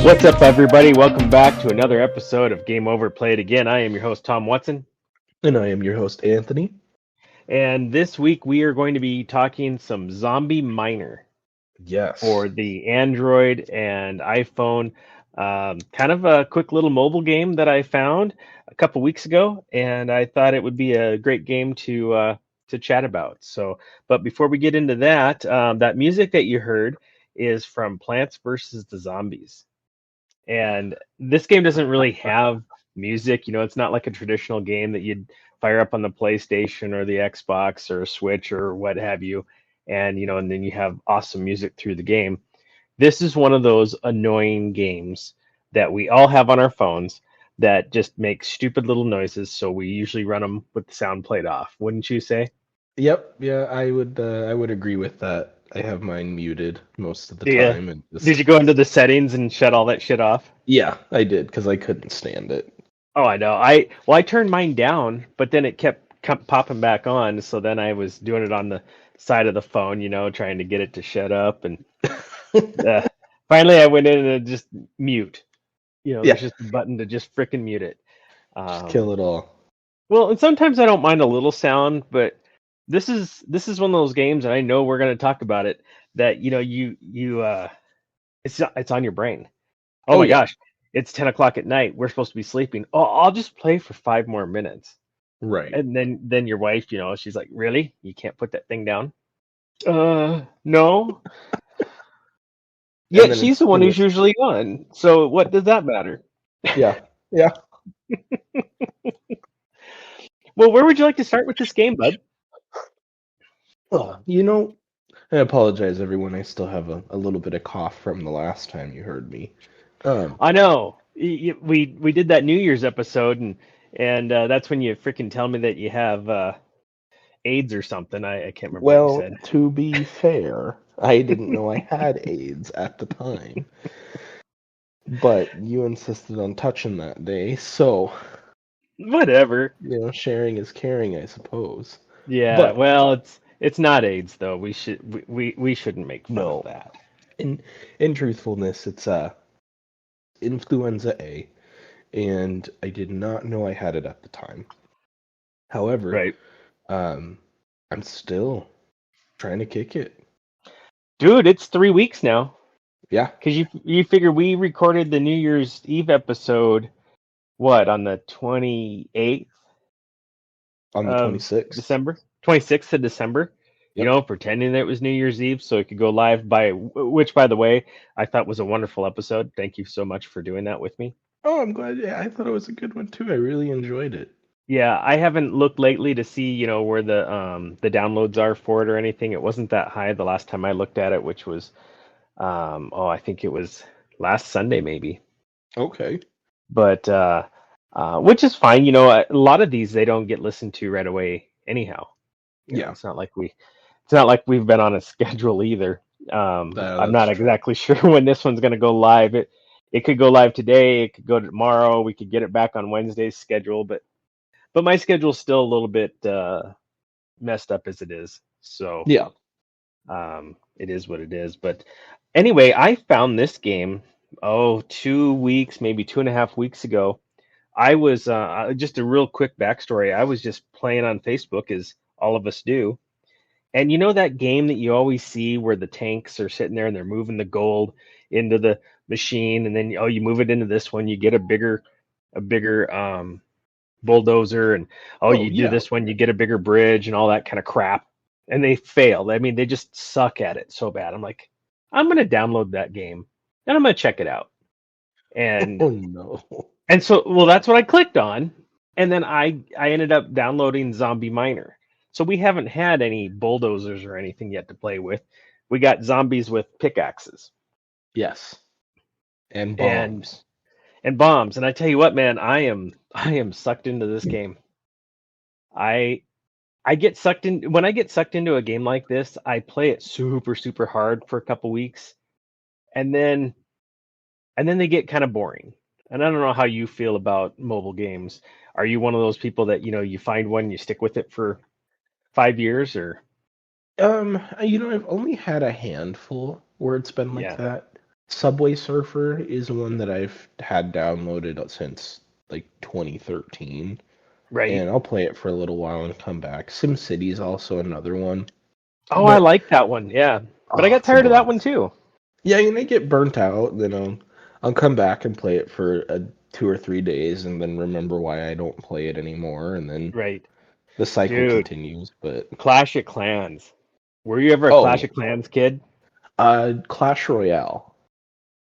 What's up, everybody? Welcome back to another episode of Game Over, Play It Again. I am your host, Tom Watson, And I am your host, Anthony. and this week we are going to be talking some Zombie Miner Yes. for the Android and iPhone. Kind of a quick little mobile game that I found a couple weeks ago, and I thought it would be a great game to chat about. So, but before we get into that, that music that you heard is from Plants vs. the Zombies. And this game doesn't really have music. It's not like a traditional game that you'd fire up on the PlayStation or the Xbox or Switch or what have you. And then you have awesome music through the game. This is one of those annoying games that we all have on our phones that just make stupid little noises. So we usually run them with the sound played off. Wouldn't you say? Yep. Yeah, I would agree with that. I have mine muted most of the Yeah. time and Did just you go into the settings and shut all that shit off? yeah, I did because I couldn't stand it. Oh, I know. I turned mine down, but then it kept popping back on. So then I was doing it on the side of the phone, trying to get it to shut up. And uh, finally, I went in and just mute. Yeah, There's just a button to just frickin' mute it. just Um, kill it all. well, and sometimes I don't mind a little sound, but this is one of those games, and I know we're going to talk about it. That it's on your brain. Oh Oh my yeah, gosh, it's 10 o'clock at night. We're supposed to be sleeping. Oh, I'll just play for 5 more minutes. right. And then your wife, she's like, "Really? You can't put that thing down?" No. And Yet then she's it's the one and who's it's usually on. So what does that matter? yeah, yeah. Well, where would you like to start with this game, bud? Oh, I apologize, everyone. I still have a little bit of cough from the last time you heard me. Um, I know we did that New Year's episode, and that's when you freaking tell me that you have AIDS or something. I can't remember what you well, said. to be fair, I didn't know I had AIDS at the time, but you insisted on touching that day, so. Whatever. Sharing is caring, I suppose. Yeah. But Well, it's not AIDS though. We shouldn't make fun of no, that. in truthfulness, it's influenza A, and I did not know I had it at the time. However, Right. um, I'm still trying to kick it. Dude, it's 3 weeks now. Yeah, Because you figure we recorded the New Year's Eve episode, what, on the 28th on the of 26th. December? 26th of December, Yep. pretending that it was New Year's Eve so it could go live which, by the way, I thought was a wonderful episode. Thank you so much for doing that with me. Oh, I'm glad. Yeah, I thought it was a good one too. I really enjoyed it. Yeah, I haven't looked lately to see, where the downloads are for it or anything. It wasn't that high the last time I looked at it, which was, I think it was last Sunday maybe. Okay. But which is fine. A lot of these they don't get listened to right away anyhow. Yeah, It's not like we've been on a schedule either. I'm that's not true. exactly sure when this one's going to go live. It could go live today. It could go tomorrow. We could get it back on Wednesday's schedule, but my schedule's still a little bit messed up as it is. So Yeah. it is what it is. But anyway, I found this game 2 weeks, maybe 2.5 weeks ago. I was just a real quick backstory. I was just playing on Facebook, as all of us do. And you know that game that you always see where the tanks are sitting there and they're moving the gold into the machine, and then you move it into this one, you get a bigger bulldozer, and Oh you do yeah. this one, you get a bigger bridge and all that kind of crap. And they fail. I mean, they just suck at it so bad. I'm like, I'm gonna download that game and I'm gonna check it out. And Oh no. and so, well, that's what I clicked on, and then I ended up downloading Zombie Miner. So we haven't had any bulldozers or anything yet to play with. We got zombies with pickaxes Yes. And and bombs. and bombs. And I tell you what, man, I am sucked into this game. I I get sucked in when I get sucked into a game like this. I play it super super hard for a couple weeks, and then they get kind of boring. And I don't know how you feel about mobile games. Are you one of those people that, you find one, you stick with it for 5 years, or I've only had a handful where it's been like yeah, that. Subway Surfer is one that I've had downloaded since like 2013, Right. and I'll play it for a little while and come back. SimCity is also another one, Oh, I but like that one. Yeah. But I got it's a tired of that one blast. too. Yeah, and I get burnt out, then I'll come back and play it for 2 or 3 days, and then remember why I don't play it anymore, and then Right. the cycle Dude, continues. But Clash of Clans. Were you ever a Clash oh, of Clans kid? Clash Royale.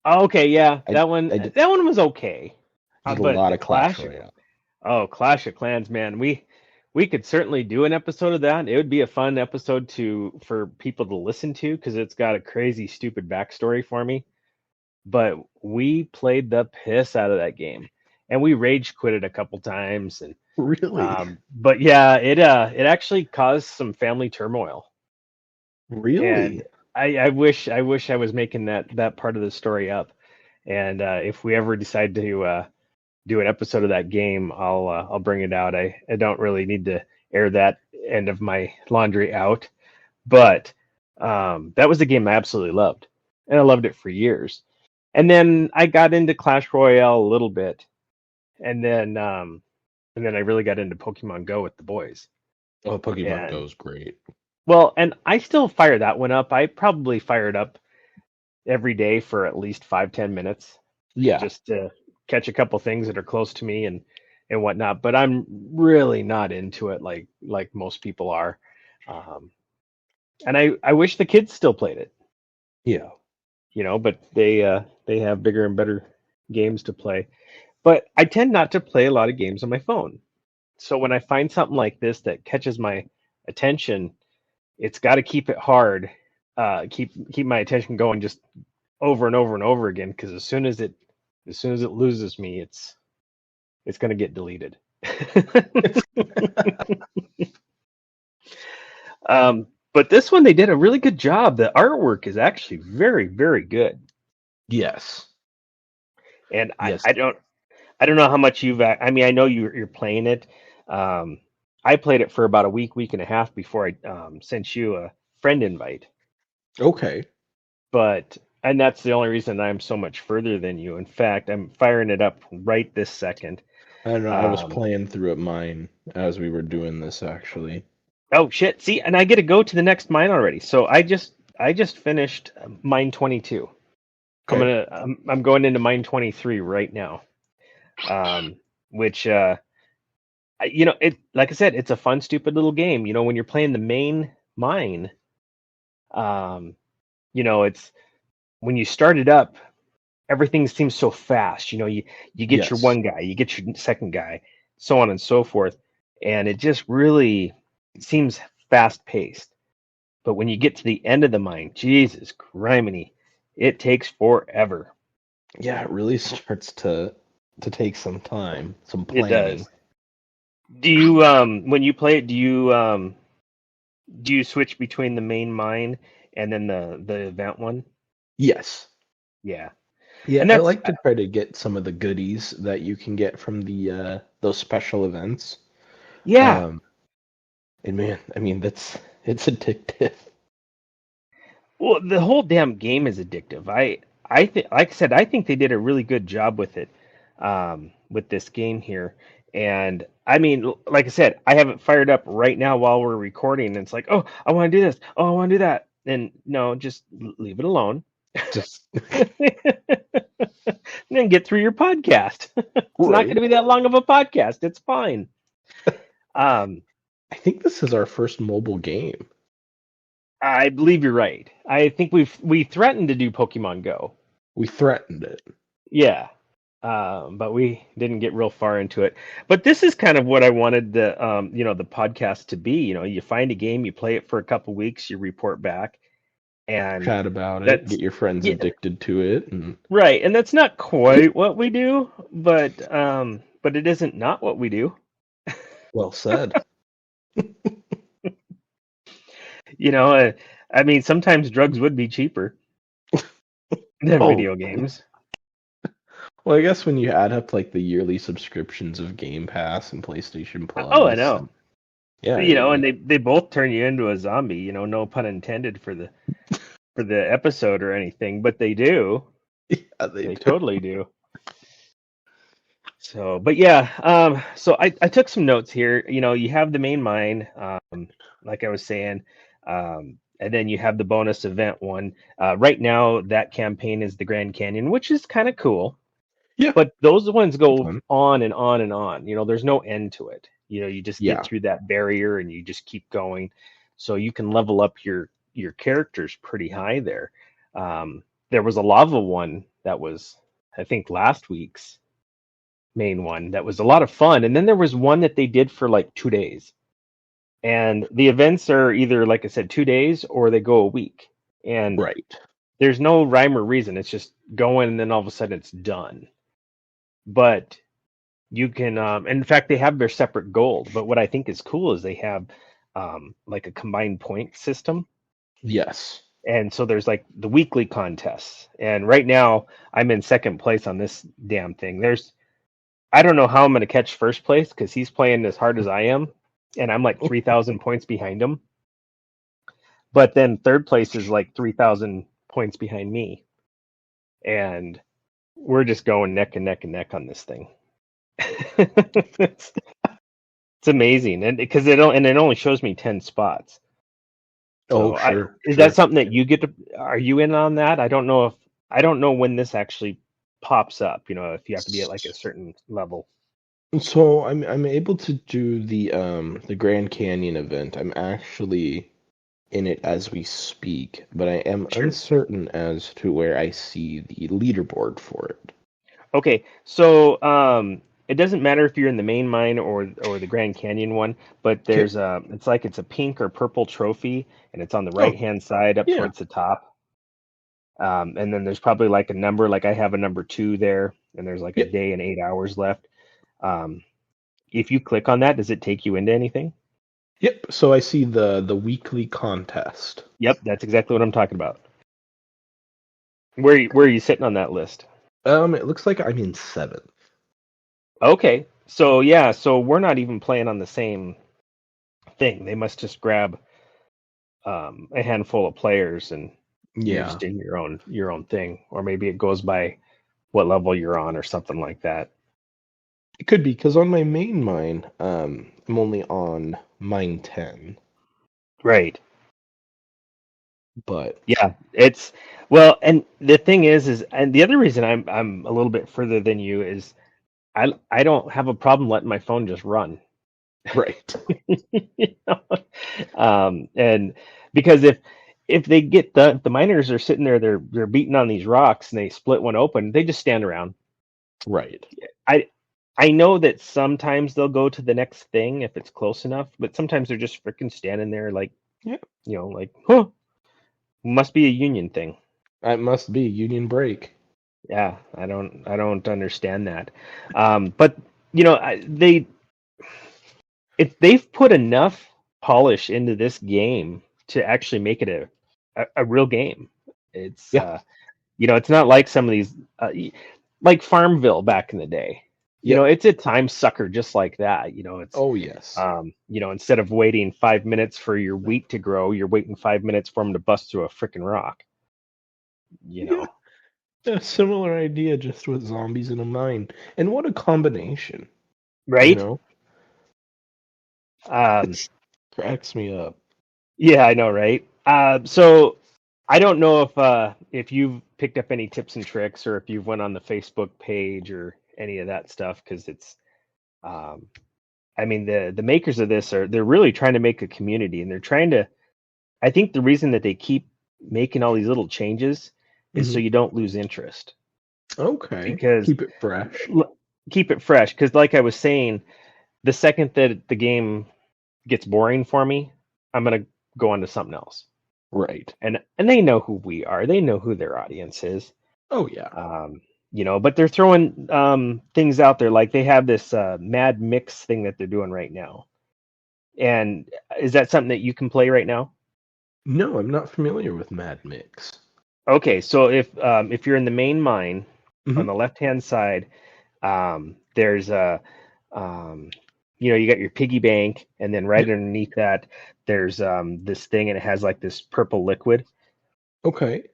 Oh, okay, yeah. I That one I did, that one was okay. did a But lot the of Clash Clash of Royale. Oh, Clash of Clans, man. We could certainly do an episode of that. It would be a fun episode to for people to listen to because it's got a crazy stupid backstory for me. But we played the piss out of that game. And we rage quit it a couple times and Really, but yeah, it actually caused some family turmoil. And really. I wish I was making that part of the story up. And if we ever decide to do an episode of that game, I'll bring it out. I don't really need to air that end of my laundry out, but that was a game I absolutely loved, and I loved it for years. And then I got into Clash Royale a little bit, and then I really got into Pokemon Go with the boys. Oh, Pokemon And Go is great. well, and I still fire that one up. I probably fire it up every day for at least 5-10 minutes Yeah, just to catch a couple things that are close to me and whatnot. But I'm really not into it like most people are. Um, and I wish the kids still played it, yeah. but they have bigger and better games to play. But I tend not to play a lot of games on my phone. So when I find something like this that catches my attention, it's got to keep it hard, keep my attention going just over and over and over again. Because as soon as it loses me, it's going to get deleted. But this one they did a really good job. The artwork is actually very, very good, Yes, and yes. I don't know how much I mean, I know you're playing it. Um, I played it for about a week and a half before I sent you a friend invite. Okay. But and that's the only reason I'm so much further than you. In fact, I'm firing it up right this second. I don't know. I was Um, playing through it mine as we were doing this actually. oh shit! See, and I get to go to the next mine already. So I just finished mine 22. Okay. I'm going into mine 23 right now. Which it like I said, it's a fun, stupid little game. When you're playing the main mine, um, it's when you start it up, everything seems so fast. You get your Yes. one guy, you get your second guy, so on and so forth, and it just really seems fast paced. But when you get to the end of the mine, Jesus criminy, it takes forever. Yeah, it really starts to take some time, some It planning. does. Do you when you play it, do you switch between the main mine and then the event one? Yes. Yeah. Yeah, And I that's like to try to get some of the goodies that you can get from the those special events. yeah. Um, and man, I mean it's addictive. Well, the whole damn game is addictive. I think, like I said, I think they did a really good job with it, with this game here. And I mean, like I said, I have it fired up right now while we're recording, and it's like, oh, I want to do this. Oh, I want to do that. And no, just leave it alone. Just And then get through your podcast. It's not going right. to be that long of a podcast. It's fine. Um, I think this is our first mobile game. I believe you're right. I think we threatened to do Pokemon Go. We threatened it. Yeah. But we didn't get real far into it. But this is kind of what I wanted the podcast to be. You find a game, you play it for a couple weeks, you report back, and Chat about it, that's get your friends yeah, addicted to it, and right. And that's not quite what we do, but it isn't not what we do. well said. You know, uh, I mean, sometimes drugs would be cheaper than Oh, video games. well, I guess when you add up like the yearly subscriptions of Game Pass and PlayStation Oh, I Plus, know. and yeah, I And mean, they both turn you into a zombie. No pun intended for the episode or anything, but they do. Yeah, they They do. totally do. So, but yeah, so I took some notes here. You know, you have the main mine, like I was saying, and then you have the bonus event one. Right now, that campaign is the Grand Canyon, which is kind of cool. Yeah, But those ones go fun. on and on and on. You know, there's no end to it. You know, you just get Yeah, through that barrier and you just keep going. So you can level up your characters pretty high there. There was a lava one that was, I think, last week's main one that was a lot of fun. And then there was one that they did for like 2 days. And the events are either, like I said, 2 days or they go a week. And right. there's no rhyme or reason. It's just going and then all of a sudden it's done. But you can, in fact, they have their separate gold. But what I think is cool is they have like a combined point system. Yes. And so there's like the weekly contests. And right now I'm in second place on this damn thing. I don't know how I'm going to catch first place because he's playing as hard as I am, and I'm like 3,000 points behind him. But then third place is like 3,000 points behind me, and we're just going neck and neck and neck on this thing. it's, it's amazing, and because it only shows me 10 spots. Oh, So sure, is that sure. something that you get to? Are you in on that? I don't know when this actually pops up. You know, if you have to be at like a certain level. So I'm able to do the Grand Canyon event. I'm actually in it as we speak, but I am Sure. uncertain as to where I see the leaderboard for it. Okay, so it doesn't matter if you're in the main mine or the Grand Canyon one, but Okay. there's it's a pink or purple trophy, and it's on the right Oh, hand side up yeah. towards the top. And then there's probably like a number, like I have a number 2 there, and there's like a Yep. day and 8 hours left. Um, if you click on that, does it take you into anything? Yep. So I see the weekly contest. Yep, that's exactly what I'm talking about. Where are you sitting on that list? It looks like I'm in seventh. Okay, so yeah, so we're not even playing on the same thing. They must just grab a handful of players and you're Yeah. just in your own thing, or maybe it goes by what level you're on or something like that. It could be because on my main mine, I'm only on mine 10. Right. But Yeah, it's well, and the thing is and the other reason I'm a little bit further than you is I don't have a problem letting my phone just run. right. You know? And because if they get the miners are sitting there, they're beating on these rocks and they split one open, they just stand around. Right. I I know that sometimes they'll go to the next thing if it's close enough, but sometimes they're just freaking standing there like, Yeah. like, huh, must be a union thing. It must be Union Break. Yeah, I don't understand that. But they've put enough polish into this game to actually make it a real game. It's Yeah. it's not like some of these like Farmville back in the day. Yep. It's a time sucker just like that. It's Oh, yes. instead of waiting 5 minutes for your wheat to grow, you're waiting 5 minutes for them to bust through a freaking rock. You Yeah. know, A similar idea, just with zombies in a mine. And what a combination, you right? know? Um, It cracks me up. yeah, I know, right? So I don't know if you've picked up any tips and tricks or if you've went on the Facebook page or any of that stuff because it's um, I mean the makers of this they're really trying to make a community and they're trying to I think the reason that they keep making all these little changes is so Hmm. you don't lose interest Okay. because Keep it fresh. keep it fresh because like I was saying the second that the game gets boring for me I'm going to go on to something else Right. and they know who we are they know who their audience is Oh, yeah. but they're throwing things out there like they have this mad mix thing that they're doing right now and is that something that you can play right now? No, I'm not familiar with Mad Mix. Okay, so if you're in the main mine on Hmm. the left hand side, there's a um, you got your piggy bank, and then right Yep. underneath that there's this thing, and it has like this purple liquid. Okay.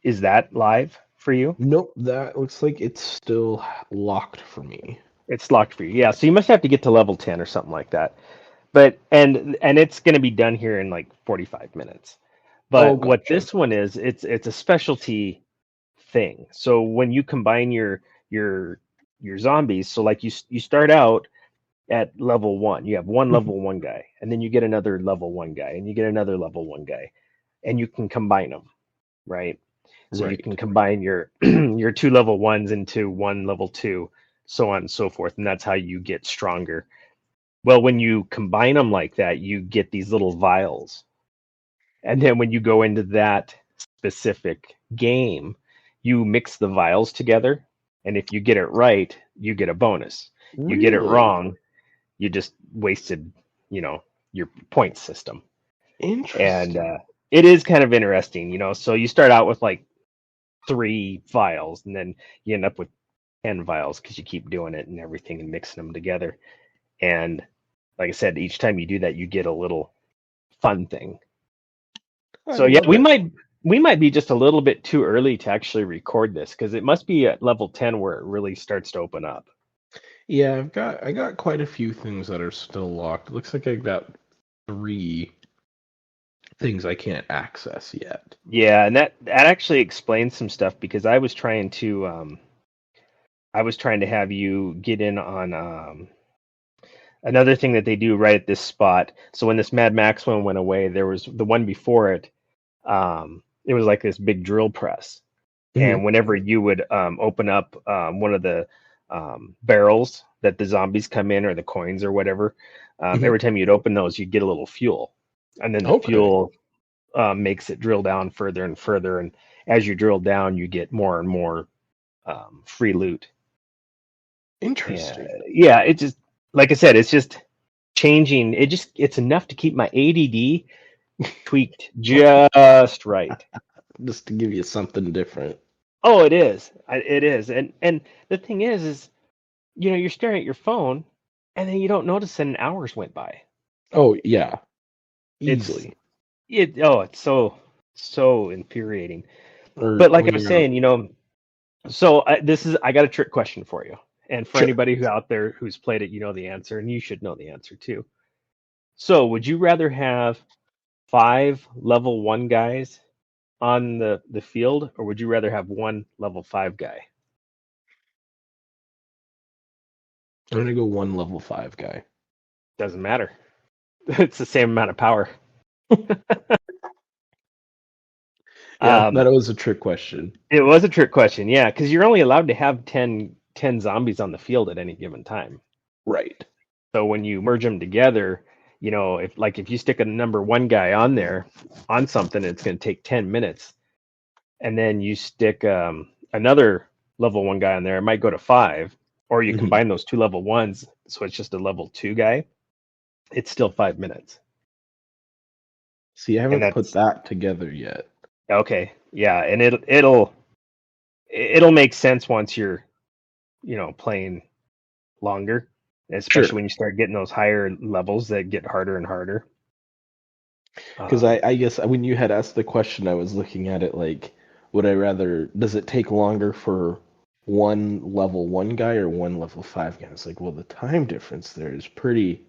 Is that live? for you? Nope, that looks like it's still locked for me. It's locked for you. Yeah, so you must have to get to level 10 or something like that. But and it's going to be done here in like 45 minutes. Oh, But what gotcha. this one is, it's a specialty thing. So when you combine your your zombies, so like you start out at level 1. You have one Mhm. level 1 guy, and then you get another level 1 guy, and you get another level 1 guy, and you can combine them, right? So you can Right. combine your your two level 1s into one level 2, so on and so forth, and that's how you get stronger. Well, when you combine them like that, you get these little vials. And then when you go into that specific game, you mix the vials together. And if you get it right, you get a bonus. You get it Really wrong, you just wasted, you know, your point system. And interesting. it is kind of interesting, you know. So you start out with like 3 vials, and then you end up with 10 vials because you keep doing it and everything and mixing them together. And like I said, each time you do that, you get a little fun thing. I So yeah, love it. we might be just a little bit too early to actually record this because it must be at level 10 where it really starts to open up. Yeah, I got quite a few things that are still locked. Looks like I've got 3 things I can't access yet. Yeah, and that actually explains some stuff because I was trying to have you get in on another thing that they do right at this spot. So when this Mad Max one went away, there was the one before it. It was like this big drill press, Hmm. and whenever you would open up one of the barrels that the zombies come in or the coins or whatever, Hmm. every time you'd open those, you'd get a little fuel, and then the Okay. fuel makes it drill down further and further. And as you drill down, you get more and more free loot. And Interesting. yeah, it just like I said, it's just changing. It's enough to keep my ADD tweaked just right. Just to give you something different. Oh, it is. It is. And the thing is you know, you're staring at your phone, and then you don't notice that an hours went by. Oh, yeah, It's easily. it. Oh, it's so infuriating. Or But like I when was you're saying, you know, so I got a trick question for you, and for sure. anybody who out there who's played it, you know the answer, and you should know the answer too. So, would you rather have 5 level 1 guys on the field, or would you rather have one level 5 guy? I'm gonna go one level 5 guy. Doesn't matter. It's the same amount of power. Yeah, Um, that was a trick question. it was a trick question, yeah, because you're only allowed to have ten zombies on the field at any given time. Right. So when you merge them together, you know, if you stick a number 1 guy on there on something, it's going to take 10 minutes, and then you stick another level 1 guy on there, it might go to 5, or you Hmm. combine those 2 level 1s, so it's just a level 2 guy. It's still 5 minutes, See, I and haven't put that's that together yet. okay. Yeah, and it'll make sense once you're playing longer, especially Sure. when you start getting those higher levels that get harder and harder. Because Um, I guess when you had asked the question, I was looking at it like, would I rather, does it take longer for one level 1 guy or one level 5 guy? It's like, well, the time difference there is pretty,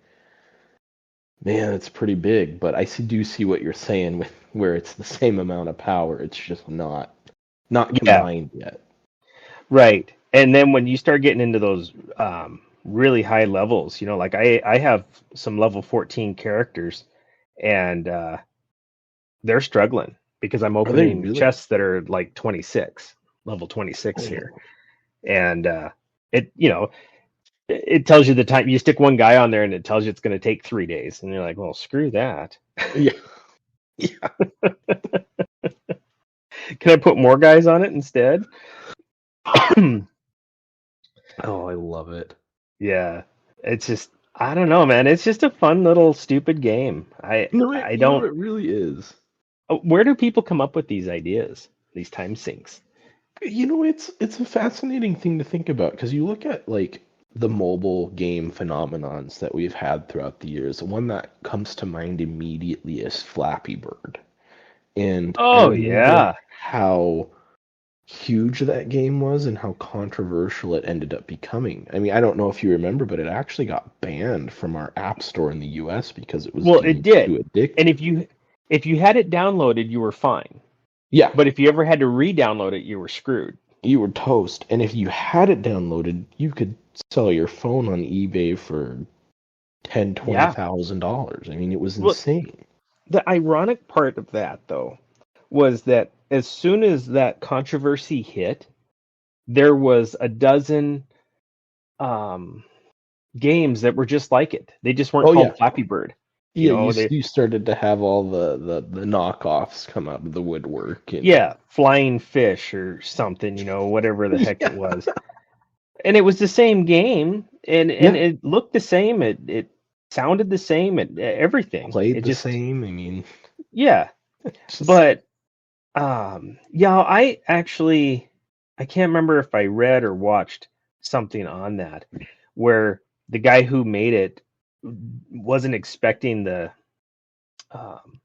man, it's pretty big. But do see what you're saying with where it's the same amount of power. It's just not yeah, combined yet. right. And then when you start getting into those really high levels, you know, like I have some level 14 characters, and they're struggling because I'm Are they opening really? chests that are like 26, level 26 here, Oh, and it you know it tells you the time you stick 1 guy on there, and it tells you it's going to take 3 days, and you're like, well, screw that. yeah, yeah. Can I put more guys on it instead? Oh, I love it. Yeah, it's just I don't know, man. It's just a fun little stupid game. I don't. It really is. Where do people come up with these ideas? These time sinks. It's a fascinating thing to think about because you look at like the mobile game phenomenons that we've had throughout the years. The one that comes to mind immediately is Flappy Bird. And I Oh remember yeah, how huge that game was and how controversial it ended up becoming. I mean, I don't know if you remember, but it actually got banned from our app store in the US because it was Well, it deemed did. too And addictive. if you had it downloaded, you were fine. Yeah, But if you ever had to re-download it, you were screwed. you were toast. And if you had it downloaded, you could sell your phone on eBay for Yeah. $10,000, $20,000. I mean, it was Well, insane. the ironic part of that, though, was that as soon as that controversy hit, there was a dozen um, games that were just like it. They just weren't Oh yeah, called Flappy Bird. You yeah. know, they You started to have all the knockoffs come out of the woodwork, and yeah, Flying Fish or something. You know, whatever the heck it yeah, was. And it was the same game, and yeah, it looked the same. It sounded the same. Everything. played It the just same. I mean, yeah. just But yeah, I can't remember if I read or watched something on that where the guy who made it wasn't expecting um,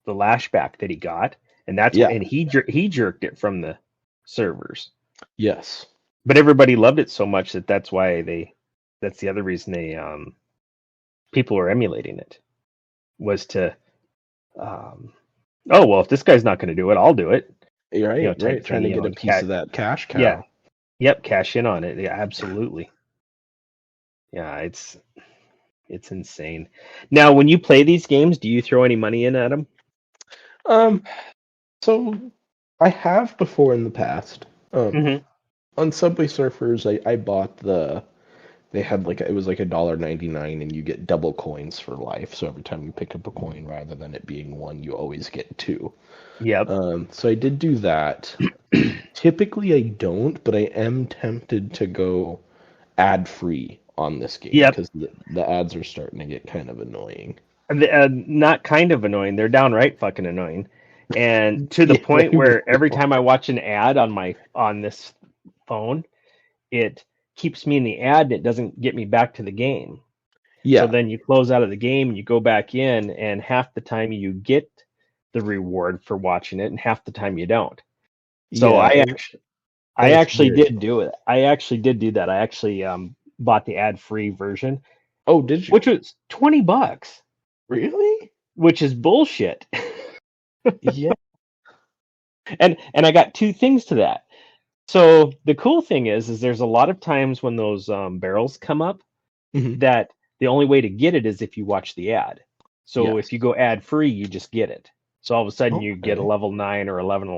the lashback that he got, and yeah, he jerked it from the servers. yes, But everybody loved it so much that's why that's the other reason people are emulating it was to um, oh well, if this guy's not going to do it, I'll do it, right, type right. thing, Trying to get a and piece cat. of that cash Yeah, cow. yep, cash in on it. Yeah, absolutely. Yeah, it's insane. Now, when you play these games, do you throw any money in at them? Um, so I have before in the past. Hmm. On Subway Surfers, I bought they had like it was like $1.99 and you get double coins for life. So every time you pick up a coin, rather than it being one, you always get two. Yep. So I did do that. Typically I don't, but I am tempted to go ad free on this game Yep. because the ads are starting to get kind of annoying. Not kind of annoying. They're downright fucking annoying, and to the Yeah, they point really where every are. time I watch an ad on this phone, it keeps me in the ad and it doesn't get me back to the game. So Yeah, then you close out of the game and you go back in, and half the time you get the reward for watching it, and half the time you don't. So yeah, I and it's actually very did do annoying. it. I actually did do that. I actually bought the ad-free version, Oh, did you? which was $20, Really? which is bullshit. Yeah. And I got two things to that. So the cool thing is there's a lot of times when those barrels come up Hmm. that the only way to get it is if you watch the ad. So Yes. if you go ad free, you just get it. So all of a sudden you get a Okay. level 9 or 11,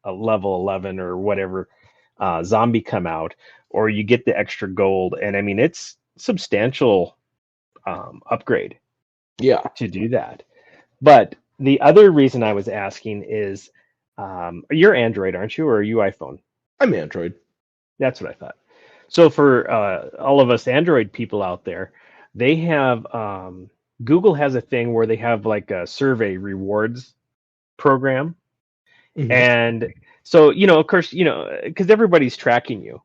a level 11 or whatever zombie come out, or you get the extra gold. And I mean, it's substantial upgrade Yeah, to do that. But the other reason I was asking is you're Android, aren't you? Or are you iPhone? I'm Android. That's what I thought. So for all of us Android people out there, they have Google has a thing where they have like a survey rewards program, Hmm. and so of course, because everybody's tracking you.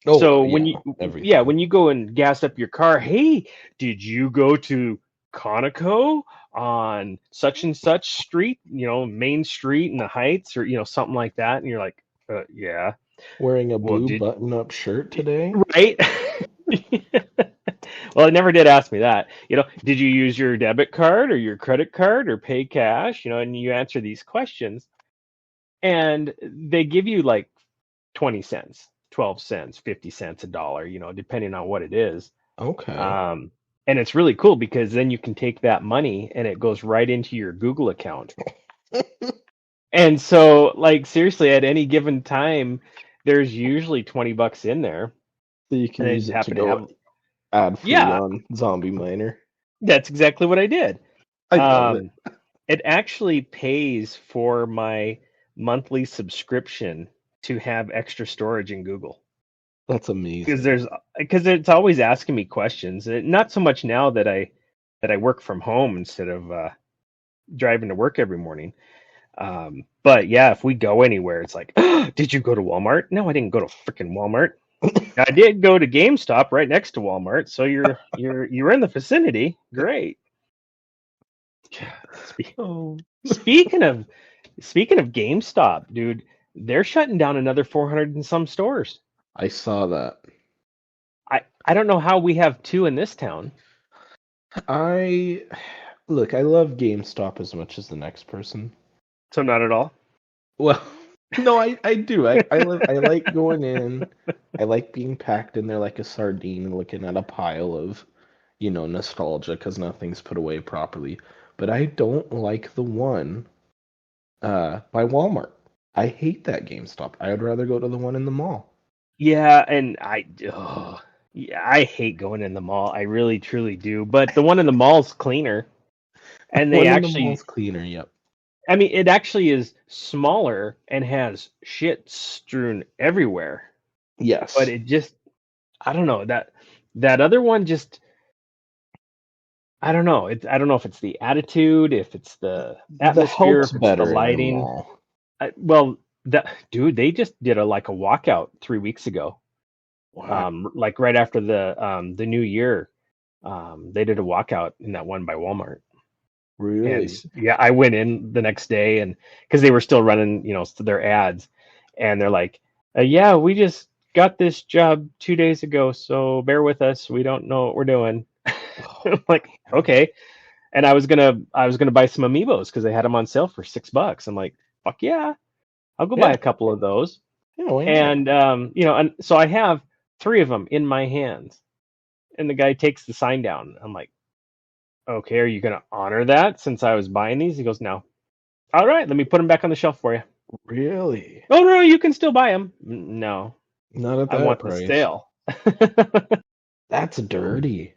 Oh, So yeah, everything. when you go and gas up your car, hey, did you go to Conoco on such and such street, Main Street in the Heights, or something like that, and you're like, yeah, Wearing a well, blue did button-up shirt today? right? Well, it never did ask me that. Did you use your debit card or your credit card or pay cash? And you answer these questions, and they give you like 20 cents, 12 cents, 50 cents, a dollar, depending on what it is. Okay. Um, and it's really cool because then you can take that money and it goes right into your Google account. And so, like, seriously, at any given time, there's usually $20 in there. So you And can I use just it to happen to go have, ad-free yeah, on Zombie Miner. that's exactly what I did. I love it. Um, it actually pays for my monthly subscription to have extra storage in Google That's because amazing. it's always asking me questions. Not so much now that I work from home instead of driving to work every morning. But yeah, if we go anywhere, it's like, did you go to Walmart? No, I didn't go to freaking Walmart. I did go to GameStop right next to Walmart, so you're in the vicinity. Great. Oh. Speaking of Speaking of GameStop, dude, they're shutting down another 400 and some stores. I saw that. I don't know how we have two in this town. I look, I love GameStop as much as the next person. So not at all. Well, no, I do. I like going in. I like being packed in there like a sardine and looking at a pile of, nostalgia because nothing's put away properly. But I don't like the one by Walmart. I hate that GameStop. I would rather go to the one in the mall. Yeah, and yeah, I hate going in the mall. I really truly do. But the one in the mall's cleaner. And they One in the actually mall's cleaner, yep. I mean it actually is smaller and has shit strewn everywhere. But Yes. it just I don't know, that other one just I don't know. I don't know if it's the attitude, if it's the The atmosphere, help's if it's the better in the lighting. mall. Well, dude, they just did like a walkout 3 weeks ago. What? Like right after the new year, they did a walkout in that one by Walmart. And Really? yeah, I went in the next day and because they were still running, their ads, and they're like, "Yeah, we just got this job 2 days ago, so bear with us. We don't know what we're doing." I'm like, okay. And I was gonna buy some amiibos because they had them on sale for $6. I'm like, fuck yeah, I'll go buy Yeah. a couple of those. Yeah, why not? And and so I have three of them in my hands. And the guy takes the sign down. I'm like, okay, are you gonna honor that since I was buying these? He goes, no. All right, let me put them back on the shelf for you. Really? Oh no, you can still buy them. No, Not at I that want the price. sale. That's dirty.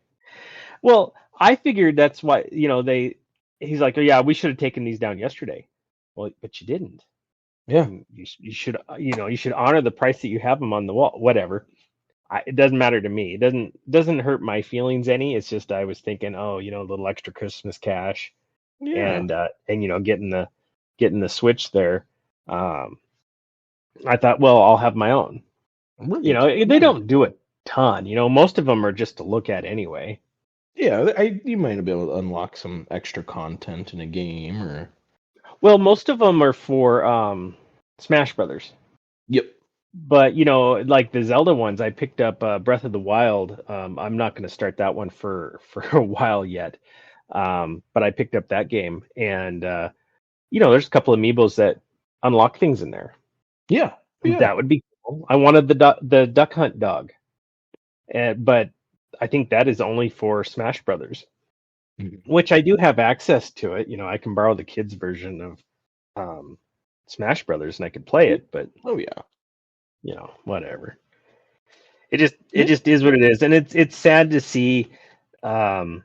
Well, I figured that's why He's like, oh yeah, we should have taken these down yesterday. Well, but you didn't. Yeah. You should you should honor the price that you have them on the wall. Whatever. It doesn't matter to me. It doesn't hurt my feelings any. It's just I was thinking, oh, a little extra Christmas cash, Yeah. and getting the Switch there. Um, I thought, well, I'll have my own. Right. They Yeah. don't do a ton. Most of them are just to look at anyway. Yeah, you might be able to unlock some extra content in a game or. Well, most of them are for Smash Brothers. Yep. But like the Zelda ones, I picked up Breath of the Wild. I'm not going to start that one for a while yet, but I picked up that game, and there's a couple of amiibos that unlock things in there. Yeah. Yeah. That would be cool. I wanted the Duck Hunt dog, but I think that is only for Smash Brothers, Mhm. which I do have access to it. I can borrow the kids' version of Smash Brothers, and I could play it, but Oh yeah. whatever. It Yeah. just is what it is, and it's sad to see um,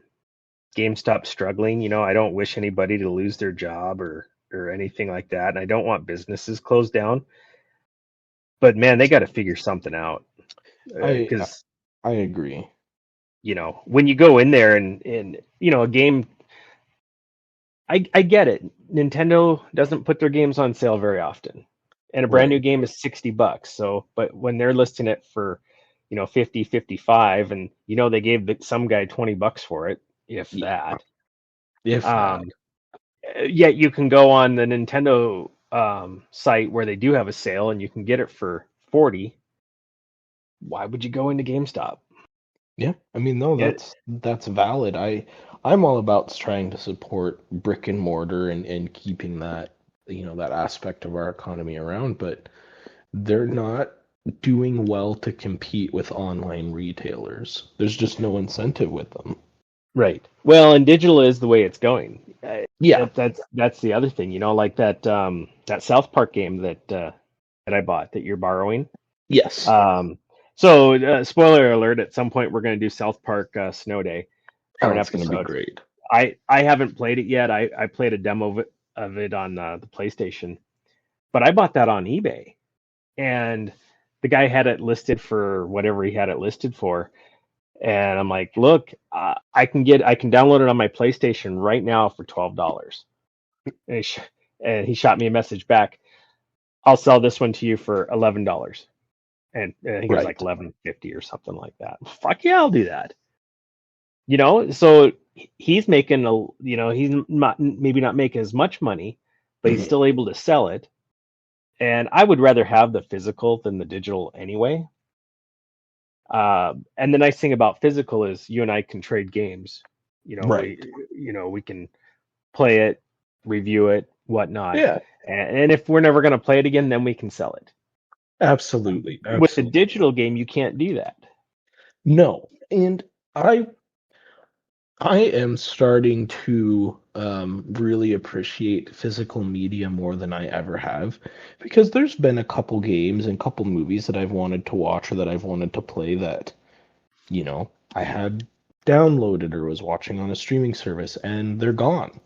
GameStop struggling. I don't wish anybody to lose their job or anything like that, and I don't want businesses closed down. But man, they got to figure something out I because I agree. when you go in there and a game, I get it. Nintendo doesn't put their games on sale very often, and a brand new Right. game is $60. So, but when they're listing it for 50, 55, and they gave some guy $20 for it, if Yeah. that. If that. Um, Yet you can go on the Nintendo site where they do have a sale and you can get it for 40. Why would you go into GameStop? Yeah. I mean, no, Yeah, that's valid. I'm all about trying to support brick and mortar and keeping that, that aspect of our economy around, but they're not doing well to compete with online retailers. There's just no incentive with them. right. Well, and digital is the way it's going. Yeah. That's the other thing, like that South Park game that I bought that you're borrowing. Yes. So spoiler alert: at some point we're going to do South Park Snow Day for Oh, an it's gonna be episode. great. I haven't played it yet. I played a demo of it on the PlayStation, but I bought that on eBay, and the guy had it listed for whatever he had it listed for, and I'm like, look, I can download it on my PlayStation right now for $12, and he shot me a message back. I'll sell this one to you for $11, and I think it was like Right. 11.50 or something like that. Fuck yeah, I'll do that. So he's making he's not maybe not making as much money, but he's Mhm. still able to sell it. and I would rather have the physical than the digital anyway. And the nice thing about physical is you and I can trade games. Right. We can play it, review it, whatnot. Yeah, And if we're never going to play it again, then we can sell it. absolutely. With the Absolutely. digital game, you can't do that. No. And I I am starting to really appreciate physical media more than I ever have, because there's been a couple games and couple movies that I've wanted to watch or that I've wanted to play that, I had downloaded or was watching on a streaming service and they're gone.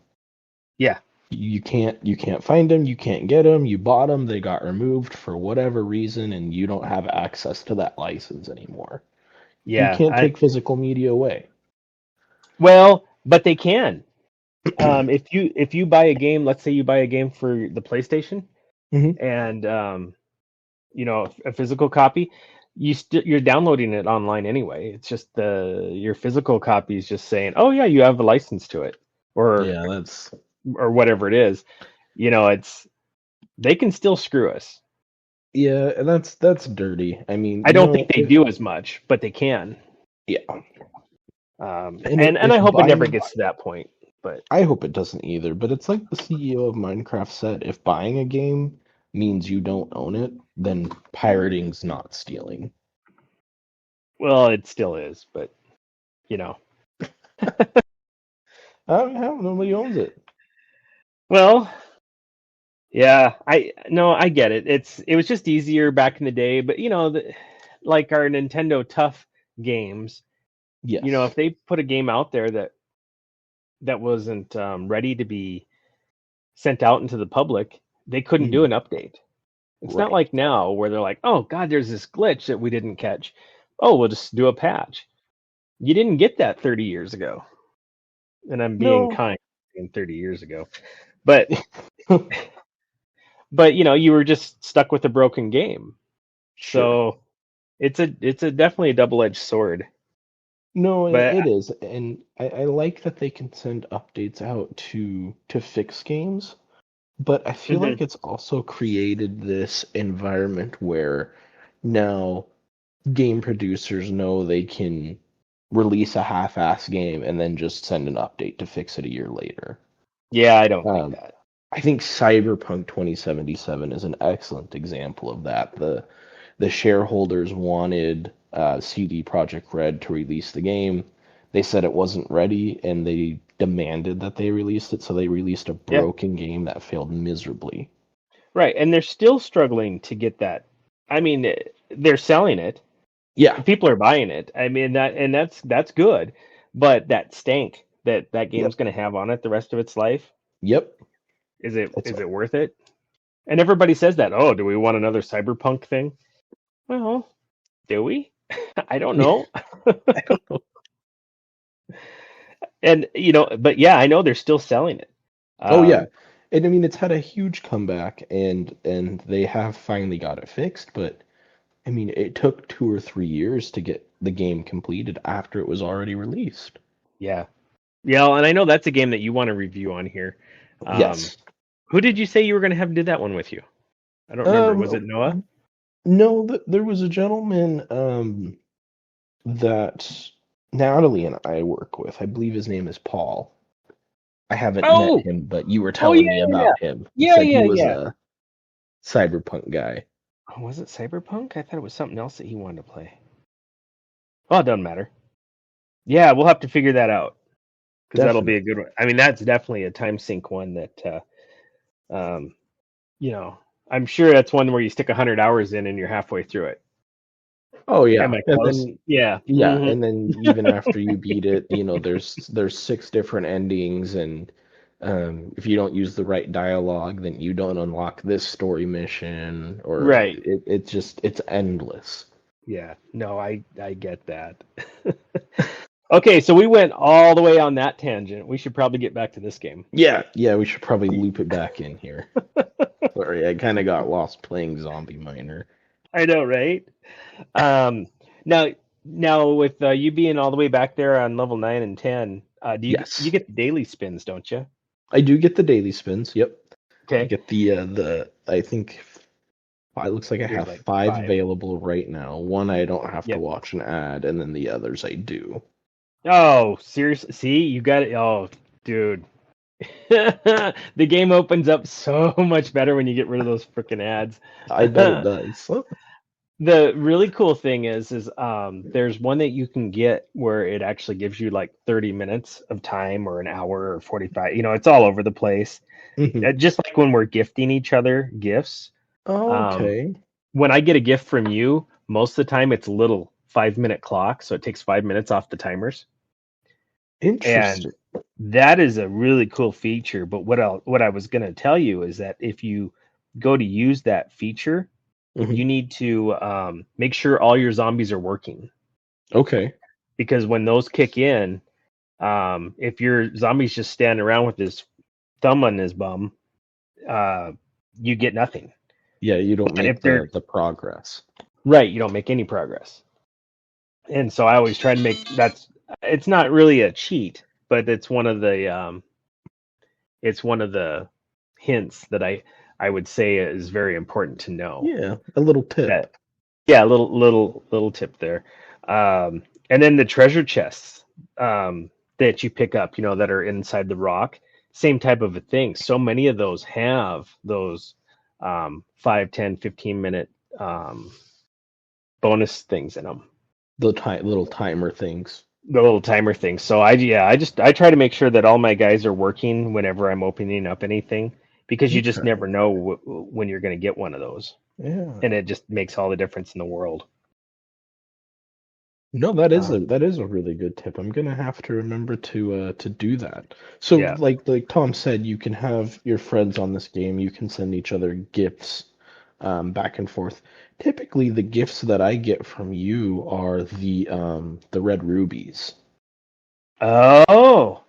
Yeah. You can't find them, you can't get them, you bought them, they got removed for whatever reason, and you don't have access to that license anymore. You Yeah. can't take physical media away. Well, but they can. If you buy a game, let's say you buy a game for the PlayStation, Hmm. and a physical copy, you're downloading it online anyway. It's just your physical copy is just saying, oh yeah, you have a license to it, or Yeah, that's or whatever it is. It's they can still screw us. Yeah, and that's dirty. I mean, I don't think they do as much, but they can. yeah. And And if I hope it never buying, gets to that point. But I hope it doesn't either, but it's like the CEO of Minecraft said, if buying a game means you don't own it, then pirating's not stealing. well, it still is. But you know, Hell, nobody owns it. well, yeah, I get it. It was just easier back in the day. But like our Nintendo Tough games, Yes. if they put a game out there that wasn't ready to be sent out into the public, they couldn't do Mhm. an update. It's not Right. like now where they're like, oh God, there's this glitch that we didn't catch. Oh, we'll just do a patch. You didn't get that 30 years ago. And I'm being No. kind in 30 years ago. But you were just stuck with a broken game. Sure. So it's a definitely a double-edged sword. No, But it is, and I like that they can send updates out to fix games, but I feel mhm, like it's also created this environment where now game producers know they can release a half-ass game and then just send an update to fix it a year later. yeah, I don't think Um, that. I think Cyberpunk 2077 is an excellent example of that. The shareholders wanted CD Projekt Red to release the game. They said it wasn't ready, and they demanded that they released it. So they released a Yeah, broken game that failed miserably. right. And they're still struggling to get that. I mean, they're selling it. Yeah. People are buying it. I mean that's good. But that stank that Yep. game's going to have on it the rest of its life, Yep. is it It's is it worth it? And everybody says that. Oh, do we want another cyberpunk thing? Well, do we? I don't know. I don't know. And but yeah, I know they're still selling it. Oh yeah. Um, And I mean it's had a huge comeback, and they have finally got it fixed, but I mean it took 2 or 3 years to get the game completed after it was already released. yeah, yeah, and I know that's a game that you want to review on here. Um, Yes. who did you say you were going to have do that one with you? I don't remember. Was it Um, Noah? no, there was a gentleman that Natalie and I work with. I believe his name is Paul. I haven't met Oh, him, but you were oh telling yeah, me yeah, about him. You yeah, said he yeah, was yeah. a cyberpunk guy. Oh, was it Cyberpunk? I thought it was something else that he wanted to play. Well, it doesn't matter. Yeah, we'll have to figure that out because that'll be a Definitely. good one. I mean, that's definitely a time sink one that um, you know, I'm sure that's one where you stick 100 hours in and you're halfway through it. Oh Am yeah. I And close? then Yeah. yeah, Hmm. and then even after you beat it, there's six different endings, and if you don't use the right dialogue, then you don't unlock this story mission, or Right. it's endless. Yeah. No, I get that. Okay, so we went all the way on that tangent. We should probably get back to this game. Yeah, yeah, we should probably loop it back in here. Sorry, I kind of got lost playing Zombie Miner. I know, right? Um, now, now with you being all the way back there on level 9 and 10, you Yes, get the daily spins, don't you? I do get the daily spins. Yep, I Okay. get the I think. It looks like I There's have like 5 5. available right now. One I don't have to Yep. watch an ad, and then the others I do. Oh, seriously? See, you got it. Oh, dude. The game opens up so much better when you get rid of those freaking ads. I bet it does. The really cool thing is there's one that you can get where it actually gives you like 30 minutes of time or an hour or 45. It's all over the place. Mhm. Just like when we're gifting each other gifts. Um, Okay. when I get a gift from you, most of the time it's a little 5-minute clock, so it takes 5 minutes off the timers. And Interesting. that is a really cool feature. But what I was going to tell you is that if you go to use that feature, Mhm. you need to make sure all your zombies are working, Okay. because when those kick in, if your zombie's just standing around with his thumb on his bum, uh, you get nothing. Yeah, you don't But make if they're the progress. right, you don't make any progress. And so I always try to make that's it's not really a cheat, but it's one of the hints that I would say is very important to know. Yeah, a little tip. That yeah, a little tip there. And then the treasure chests that you pick up, that are inside the rock, same type of a thing. So many of those have those 5, 10, 15 minute bonus things in them. The little timer things. The little timer things. So I try to make sure that all my guys are working whenever I'm opening up anything, because you just Okay. never know when you're going to get one of those, Yeah. and it just makes all the difference in the world. No, that is Uh, a really good tip. I'm gonna have to remember to do that. So yeah. like Tom said, you can have your friends on this game, you can send each other gifts back and forth. Typically the gifts that I get from you are the red rubies. Oh,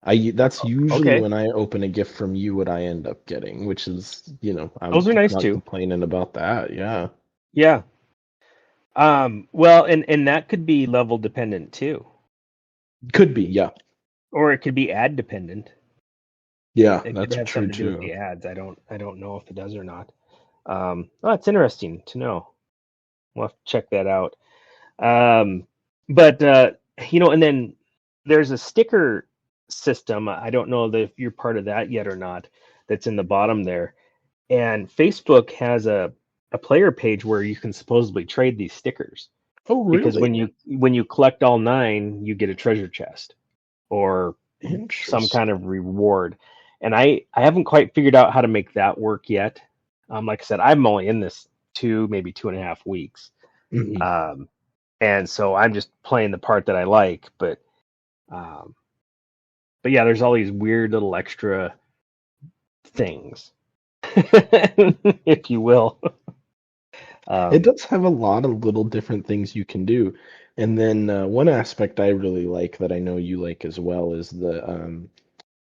That's usually okay. when I open a gift from you what I end up getting, which is, I'm Those are nice not too. complaining about that. Yeah. Yeah. Well, and that could be level dependent too, Could be, yeah. or it could be ad dependent. Yeah, It could that's have true something to do with too. the ads. I don't know if it does or not. Oh, it's interesting to know. We'll have to check that out. Um, but and then there's a sticker system. I don't know if you're part of that yet or not. That's in the bottom there. And Facebook has a player page where you can supposedly trade these stickers, Oh, because really? when you collect all 9, you get a treasure chest or some kind Interesting. of reward. And I haven't quite figured out how to make that work yet. Like I said, I'm only in this maybe 2.5 weeks. Mhm. Um, and so I'm just playing the part that I like. Um, but yeah, there's all these weird little extra things, if you will. It Um, does have a lot of little different things you can do. And then one aspect I really like that I know you like as well is the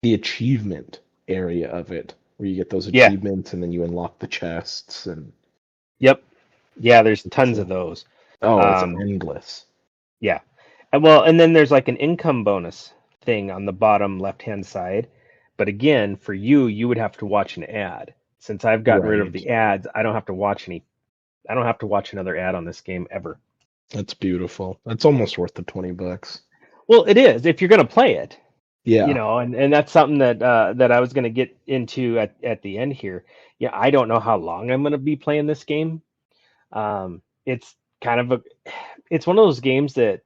achievement area of it, where you get those yeah, achievements and then you unlock the chests and yep, yeah. There's it's tons of those. it's Um, endless. yeah, and then there's like an income bonus thing on the bottom left hand side. But again, for you, you would have to watch an ad. Since I've gotten rid of Right. the ads, I don't have to watch any. I don't have to watch another ad on this game ever. That's beautiful. That's almost worth the $20. Well, it is if you're going to play it. Yeah. And that's something that I was going to get into at the end here. Yeah, I don't know how long I'm going to be playing this game. It's kind of it's one of those games that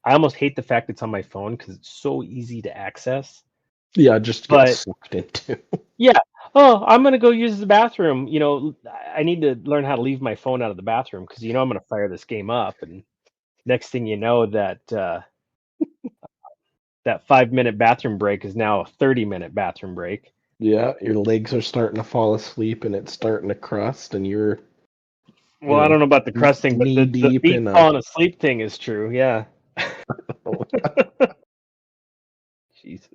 I almost hate the fact it's on my phone because it's so easy to access. Yeah, just get But sucked into. yeah, oh, I'm going to go use the bathroom. I need to learn how to leave my phone out of the bathroom because I'm going to fire this game up, and next thing you know, that 5-minute bathroom break is now a 30-minute bathroom break. Yeah, your legs are starting to fall asleep and it's starting to crust and you're, you Well, I know, don't know about the crusting, but knee the deep feet in a falling asleep thing is true. Yeah. Jesus.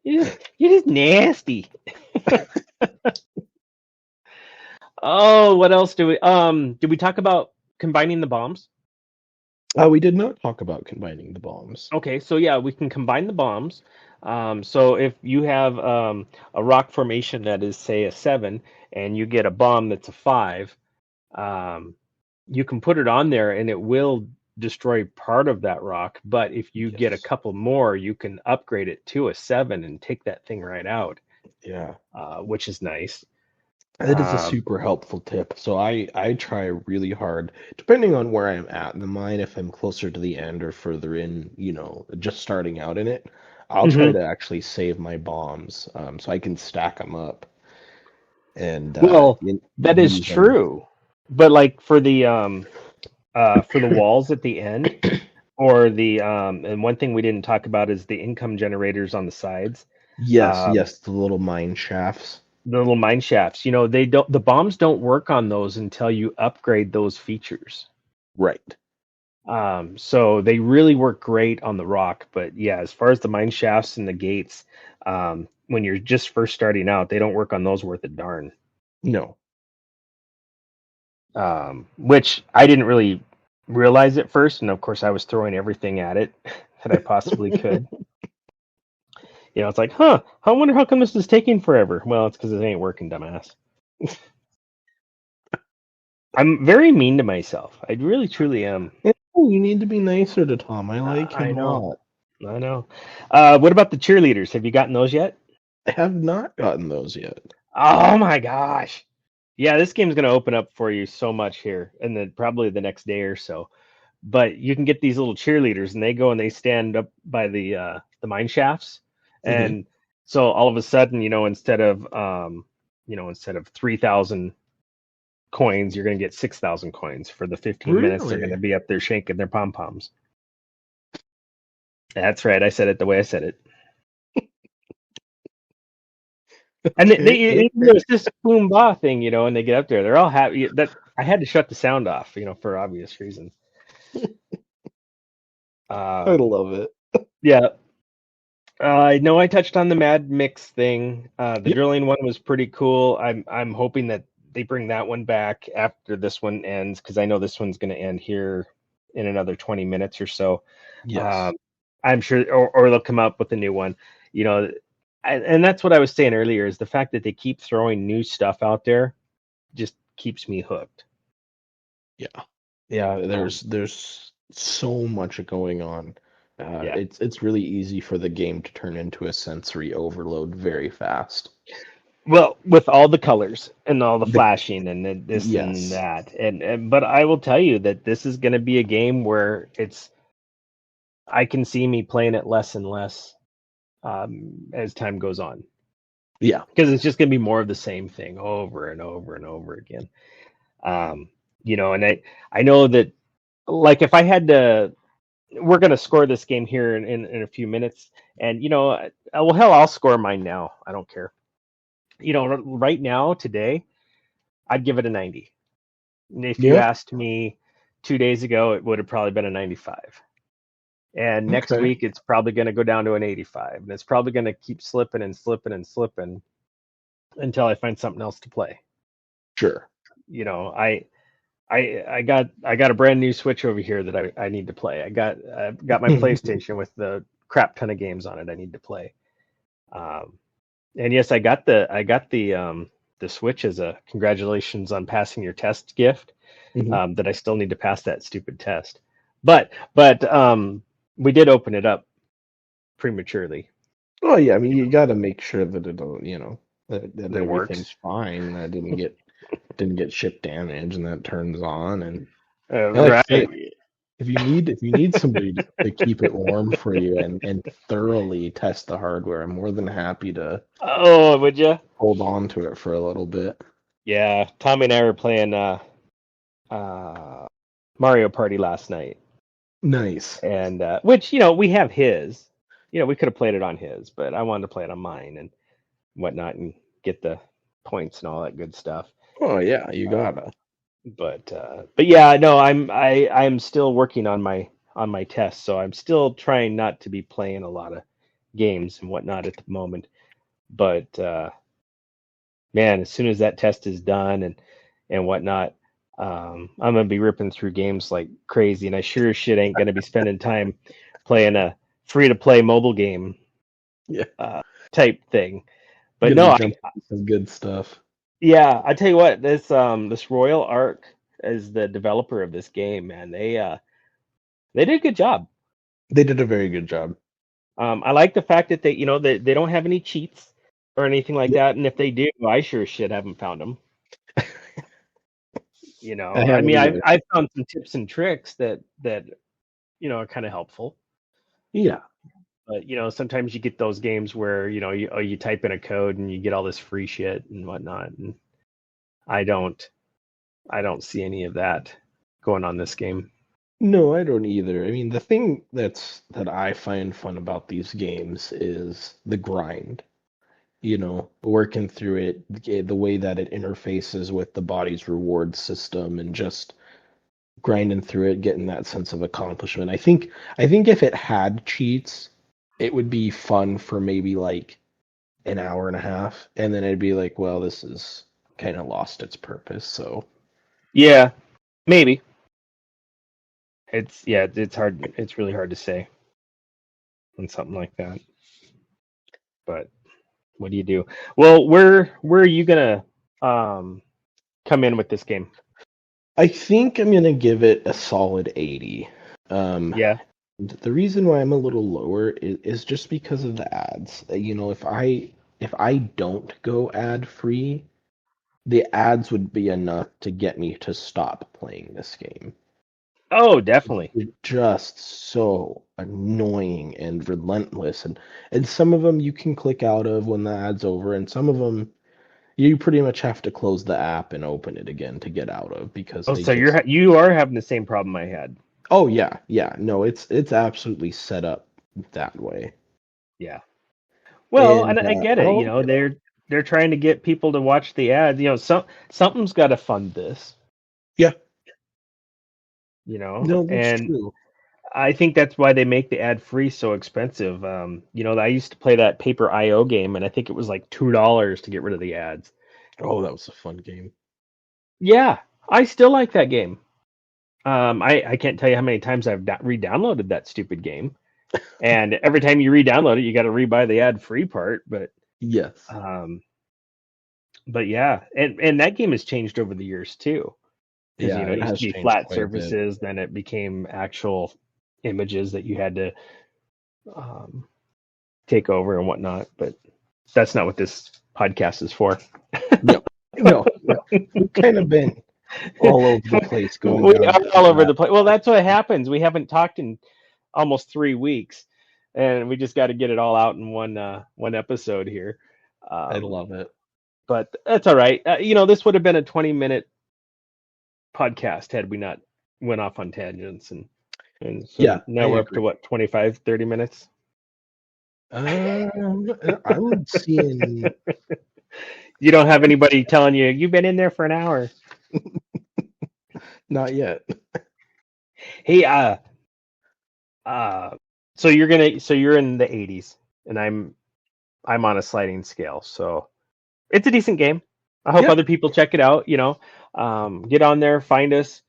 You're just nasty. Oh, what else did we talk about combining the bombs? We did not talk about combining the bombs. Okay, so yeah, we can combine the bombs. So if you have a rock formation that is, say, a 7, and you get a bomb that's a 5, um, you can put it on there and it will destroy part of that rock. But if you get a Yes. couple more, you can upgrade it to a 7 and take that thing right out, Yeah. which is nice. That is a Um, super helpful tip. So I try really hard, depending on where I'm at in the mine, if I'm closer to the end or further in, just starting out in it, I'll try mhm. to actually save my bombs, so I can stack them up and Well, that is use them. true. But like for the walls at the end, or and one thing we didn't talk about is the income generators on the sides. Yes, Um, yes, the little mine shafts. the little mine shafts. The bombs don't work on those until you upgrade those features. Right. So they really work great on the rock. But yeah, as far as the mine shafts and the gates, when you're just first starting out, they don't work on those worth a darn. No. Which I didn't really realize at first, and of course I was throwing everything at it that I possibly could. It's like, huh, I wonder how come this is taking forever. Well, it's because it ain't working, dumbass. I'm very mean to myself. I really, truly am. You need to be nicer to Tom. I like I him a know. lot. I know. What about the cheerleaders? Have you gotten those yet? I have not gotten those yet. Oh my gosh. Yeah, this game's going to open up for you so much here, and then probably the next day or so. But you can get these little cheerleaders, and they go and they stand up by the mine shafts, Hmm. and so all of a sudden, instead of 3,000 coins, you're going to get 6,000 coins for the 15 minutes they're going to Really? be up there shaking their pom poms. That's right, I said it the way I said it. And Okay, it's this boom ba thing, and they get up there, they're all happy. That I had to shut the sound off, for obvious reasons. I Um, love it. yeah, I know I touched on the Mad Mix thing. The Yep. drilling one was pretty cool. I'm hoping that they bring that one back after this one ends, because I know this one's going to end here in another 20 minutes or so. Yes. Um, I'm sure, or they'll come up with a new one. You know, and that's what I was saying earlier, is the fact that they keep throwing new stuff out there just keeps me hooked. Yeah. Yeah, Um, there's so much going on. yeah. It's really easy for the game to turn into a sensory overload very fast. Well, with all the colors and all the The, flashing and this and yes. that, and but I will tell you that this is going to be a game where I can see me playing it less and less, as time goes on, Yeah. because it's just going to be more of the same thing over and over and over again. Um, and I know that, like, if I had to, we're going to score this game here in a few minutes, and well, hell, I'll score mine now. I don't care. Right now, today, I'd give it a 90. If you Yep. asked me 2 days ago, it would have probably been a 95. And next Okay. week, it's probably going to go down to an 85. And it's probably going to keep slipping and slipping and slipping until I find something else to play. Sure. You know, I got a brand new Switch over here that I need to play. I've got my PlayStation with the crap ton of games on it I need to play. Um, and yes, I got the Switch as a congratulations on passing your test gift. Hmm. That I still need to pass that stupid test. But we did open it up prematurely. Oh yeah, I mean You you know, got to make sure that that that everything's works. fine, that didn't get ship damage, and that turns on. And like I said, Right. if you need somebody to keep it warm for you and thoroughly test the hardware, I'm more than happy to Oh, would you? hold on to it for a little bit. Yeah. Tommy and I were playing uh, Mario Party last night, Nice. and which we have his. We could have played it on his, but I wanted to play it on mine and whatnot and get the points and all that good stuff. Oh yeah, you Uh, gotta. but yeah, no, I'm still working on my tests, so I'm still trying not to be playing a lot of games and whatnot at the moment. But man, as soon as that test is done and whatnot, I'm gonna be ripping through games like crazy, and I sure as shit ain't gonna be spending time playing a free to play mobile game Yeah. type thing. But Gonna no, jump into some good stuff. yeah, I tell you what, this Royal Arc is the developer of this game, man. They did a good job. They did a very good job. I like the fact that they don't have any cheats or anything like Yep. that, and if they do, I sure as shit haven't found them. I I haven't mean, either. I've found some tips and tricks that are kind of helpful. Yeah. But sometimes you get those games where you type in a code and you get all this free shit and whatnot, and I don't I don't see any of that going on this game. No, I don't either. I mean, the thing that I find fun about these games is the grind. Working through it, the way that it interfaces with the body's reward system, and just grinding through it, getting that sense of accomplishment. I think if it had cheats, it would be fun for maybe like an hour and a half, and then it'd be like, well, this is kind of lost its purpose. So Yeah, maybe. It's hard. It's really hard to say on something like that. But what do you do? Well, where are you gonna um come in with this game? I think I'm gonna give it a solid 80. Um, Yeah. the reason why I'm a little lower is just because of the ads. If I don't go ad free, the ads would be enough to get me to stop playing this game. Oh, definitely. They're just so annoying and relentless, and some of them you can click out of when the ad's over, and some of them you pretty much have to close the app and open it again to get out of, because Oh, they so just. you are having the same problem I had. Oh yeah, yeah. No, it's absolutely set up that way. Yeah. Well, and And I get I it. don't like it. They're trying to get people to watch the ads. Something's got to fund this. Yeah, You know, no, that's and true. I think that's why they make the ad free so expensive. I used to play that Paper IO game, and I think it was like $2 to get rid of the ads. Oh, that was a fun game. Yeah, I still like that game. I can't tell you how many times I've re-downloaded that stupid game, and every time you re-download it, you got to re-buy the ad-free part. Yes. Um, but yeah, and that game has changed over the years too, because Yeah, it it used has to be changed flat quite a bit. surfaces, then it became actual images that you had to um, take over and whatnot. But that's not what this podcast is for. No, no, no. We've kind of been all over the place going We down are different all over the rabbit place. Well, holes. that's what happens. We haven't talked in almost 3 weeks, and we just got to get it all out in one episode here. I Um, love it. but that's all right. This would have been a 20-minute podcast had we not went off on tangents, and Yeah, so I now we're up to agree. what, 25, 30 minutes. I'm seeing. You don't have anybody telling you you've been in there for an hour. Not yet. Hey, uh, so you're in the 80s, and I'm on a sliding scale, so it's a decent game. I hope Yeah, other people check it out. Get on there, find us,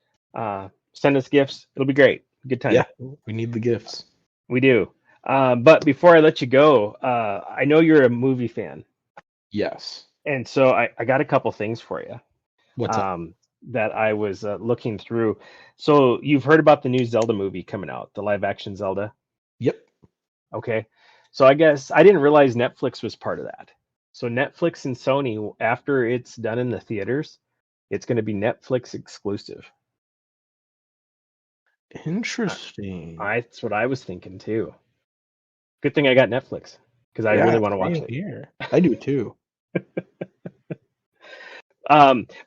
send us gifts. It'll be great. Good time. yeah. We need the gifts. We do. But before I let you go, I know you're a movie fan, Yes. and so I got a couple things for you What's up? um, that I was looking through. So you've heard about the new Zelda movie coming out, the live action Zelda. Yep. Okay. So I guess I didn't realize Netflix was part of that. So Netflix and Sony, after it's done in the theaters, it's going to be Netflix exclusive. Uh, Interesting. That's what I was thinking too. Good thing I got Netflix because I Yeah, really want to watch same it. here. I do too.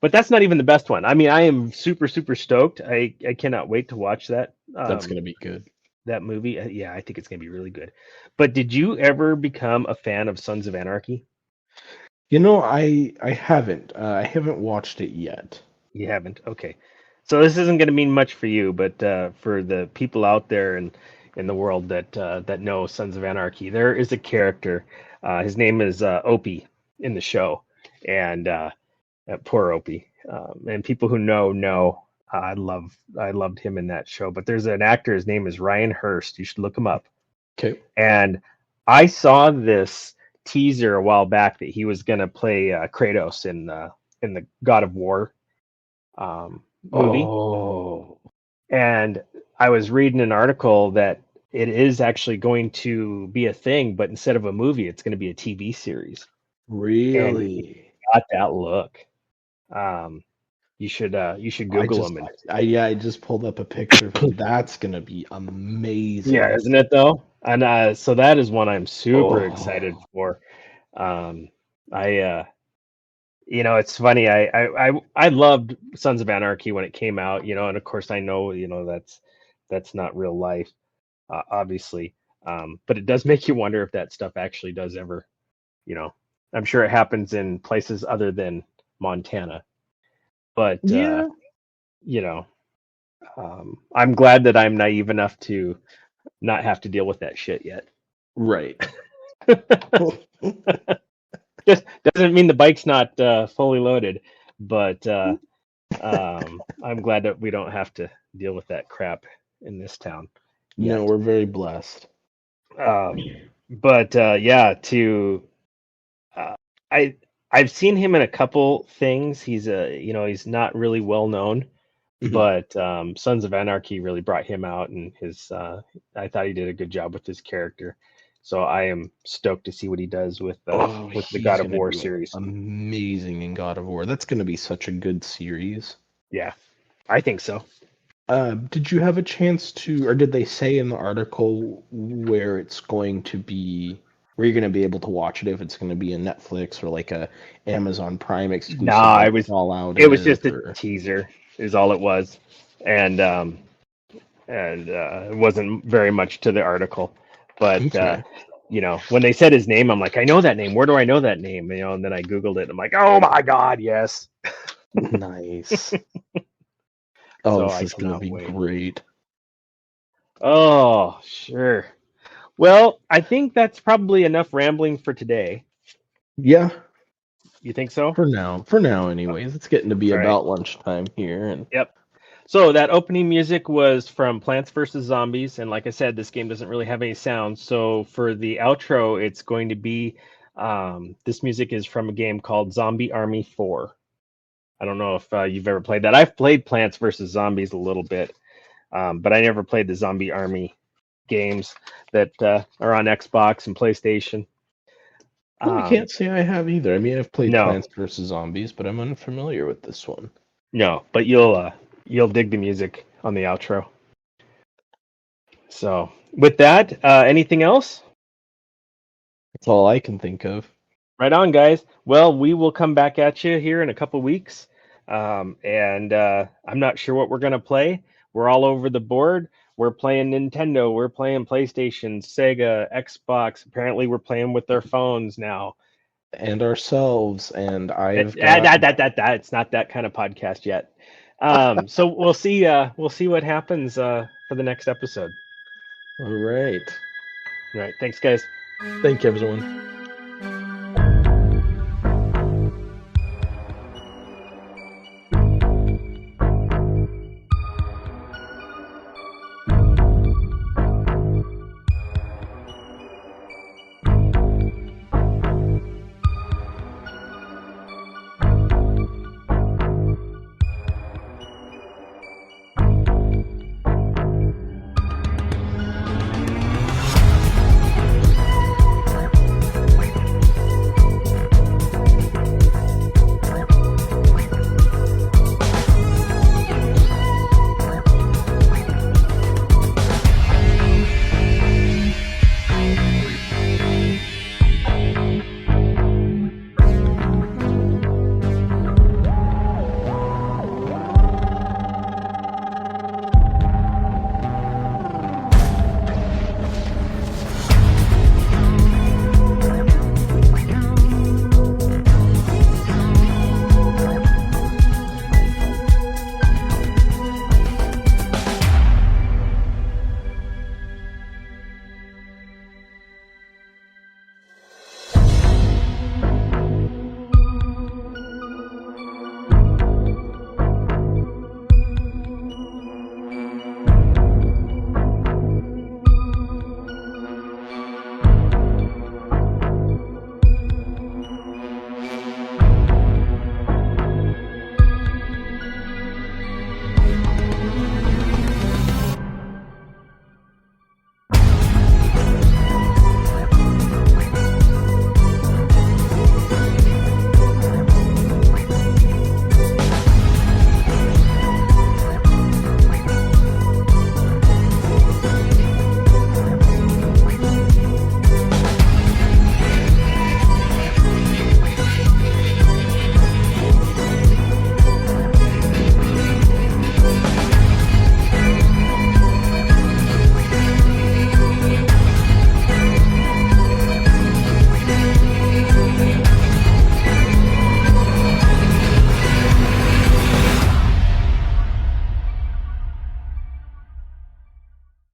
But that's not even the best one. I mean, I am super, super stoked. I cannot wait to watch That's gonna be good. that movie. Yeah, I think it's going to be really good. But did you ever become a fan of Sons of Anarchy? I haven't watched it yet. You haven't? Okay. So this isn't going to mean much for you, but for the people out there in the world that know Sons of Anarchy, there is a character. His name is Opie in the show, and poor Opie. And people who know. I loved him in that show. But there's an actor. His name is Ryan Hurst. You should look him up. Okay. And I saw this teaser a while back that he was going to play Kratos in the God of War movie, Oh, and I was reading an article that it is actually going to be a thing, but instead of a movie, it's going to be a TV series, and he really? got that look. Um, you should I Google just, him, and yeah, I just pulled up a picture of him. That's gonna be yeah, amazing. isn't it though? And so that is one I'm super excited Oh, for. Um, I it's funny. I loved Sons of Anarchy when it came out, and of course I know, that's not real life, obviously. But it does make you wonder if that stuff actually does ever, you know. I'm sure it happens in places other than Montana, but yeah, you know, I'm glad that I'm naive enough to not have to deal with that shit yet. right. Just doesn't mean the bike's not fully loaded, but I'm glad that we don't have to deal with that crap in this town No, yet. we're very blessed. Um, but yeah, to uh, I I've seen him in a couple things. He's not really well known, Mhm. but Sons of Anarchy really brought him out, and I thought he did a good job with his character. So I am stoked to see what he does Oh, with the he's God of gonna War do series. amazing in God of War. That's gonna be such a good series. Yeah, I think so. Did you have a chance to, or did they say in the article where it's going to be, where you're going to be able to watch it, if it's going to be a Netflix or like a Amazon Prime exclusive Nah, like Fallout it was is, just a or teaser, is all it was, and it wasn't very much to the article. But okay, when they said his name, I'm like, I know that name. Where do I know that name? And then I googled it. And I'm like, oh my god, yes. nice. Oh, So this I is going to cannot be wait. great. Oh, sure. Well, I think that's probably enough rambling for today. Yeah, You think so? for now, anyways. It's getting to be All right. about lunchtime here, and Yep. So that opening music was from Plants vs. Zombies, and like I said, this game doesn't really have any sounds. So for the outro, it's going to be this music is from a game called Zombie Army 4. I don't know if you've ever played that. I've played Plants vs. Zombies a little bit, but I never played the Zombie Army games that are on Xbox and PlayStation. oh, I Um, can't say I have either. I mean, I've played no, Plants vs. Zombies, but I'm unfamiliar with this one. no, but you'll dig the music on the outro. So with that, anything else? That's all I can think of. Right on, guys. Well, we will come back at you here in a couple weeks. And I'm not sure what we're going to play. We're all over the board. We're playing Nintendo. We're playing PlayStation, Sega, Xbox. Apparently, we're playing with their phones now. And ourselves, and I've got. It's not that kind of podcast yet. So we'll see. We'll see what happens for the next episode. All right. All right. Thanks, guys. Thank you, everyone.